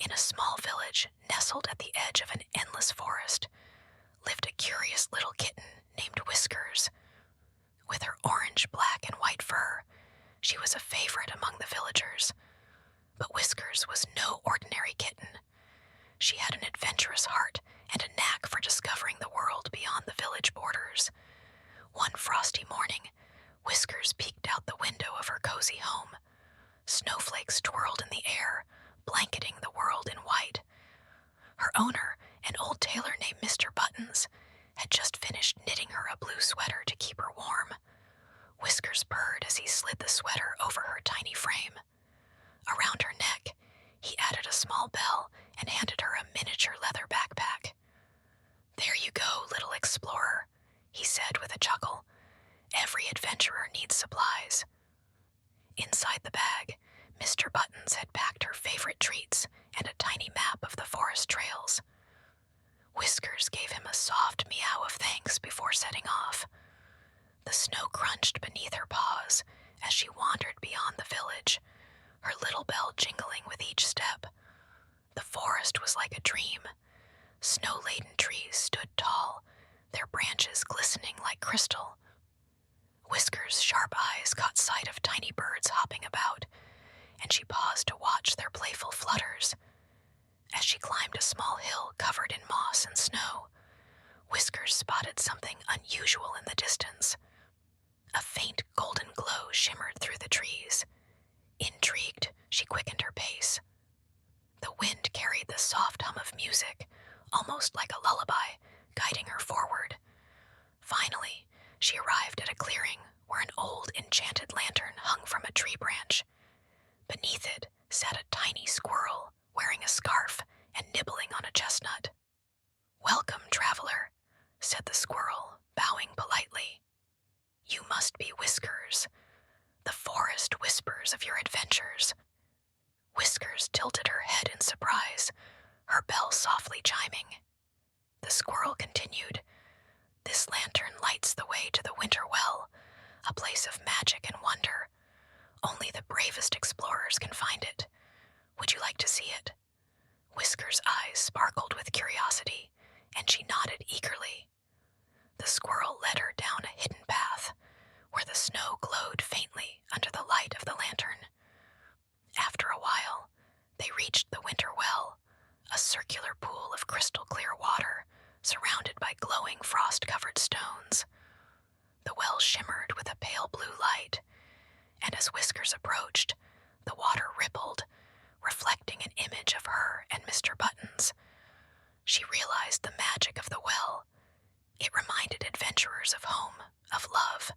In a small village nestled at the edge of an endless forest lived a curious little kitten named Whiskers. With her orange, black, and white fur, she was a favorite among the villagers. But Whiskers was no ordinary kitten. She had an adventurous heart and a knack for discovering the world beyond the village borders. One frosty morning, Whiskers peeked out the window of her cozy home. Snowflakes twirled in the air, blanketing the world in white. Her owner, an old tailor named Mr. Buttons, had just finished knitting her a blue sweater to keep her warm. Whiskers purred as he slid the sweater over her tiny frame. Around her neck, he added a small bell and handed her a miniature leather backpack. "There you go, little explorer," he said with a chuckle. "Every adventurer needs supplies." Inside the bag, Mr. Buttons had packed her favorite treats and a tiny map of the forest trails. Whiskers gave him a soft meow of thanks before setting off. The snow crunched beneath her paws as she wandered beyond the village, her little bell jingling with each step. The forest was like a dream. Snow-laden trees stood tall, their branches glistening like crystal. Whiskers' sharp eyes caught sight of tiny birds hopping about, and she paused to watch their playful flutters. As she climbed a small hill covered in moss and snow, Whiskers spotted something unusual in the distance. A faint golden glow shimmered through the trees. Intrigued, she quickened her pace. The wind carried the soft hum of music, almost like a lullaby, guiding her forward. Finally, she arrived at a clearing where an old enchanted lantern hung from a tree branch. Beneath it sat a tiny squirrel, wearing a scarf and nibbling on a chestnut. "Welcome, traveler," said the squirrel, bowing politely. "You must be Whiskers. The forest whispers of your adventures." Whiskers tilted her head in surprise, her bell softly chiming. The squirrel continued, "This lantern lights the way to the Winter Well, a place of magic and wonder. Only the bravest explorers can find it. Would you like to see it?" Whiskers' eyes sparkled with curiosity, and she nodded eagerly. The squirrel led her down a hidden path, where the snow glowed faintly under the light of the lantern. After a while, they reached the Winter Well, a circular pool of crystal-clear water, surrounded by glowing frost-covered stones. The well shimmered with a pale blue light, and as Whiskers approached, the water rippled, reflecting an image of her and Mr. Buttons. She realized the magic of the well. It reminded adventurers of home, of love,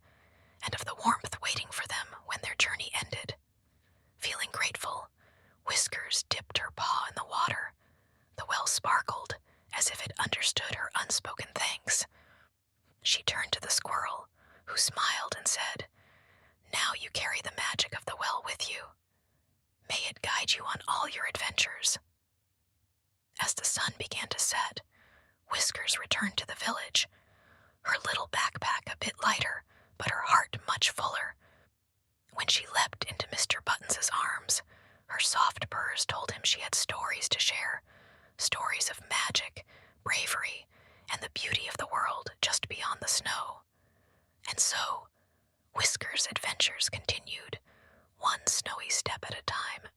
and of the warmth waiting for them when their journey ended. Feeling grateful, Whiskers dipped her paw in the water. The well sparkled, as if it understood her unspoken thanks. She turned to the squirrel, who smiled and said, "Now you carry the magic of the well with you. May it guide you on all your adventures." As the sun began to set, Whiskers returned to the village, her little backpack a bit lighter, but her heart much fuller. When she leapt into Mr. Buttons's arms, her soft purrs told him she had stories to share, stories of magic, bravery, and the beauty of the world just beyond the snow. And so, Whiskers' adventures continued, one snowy step at a time.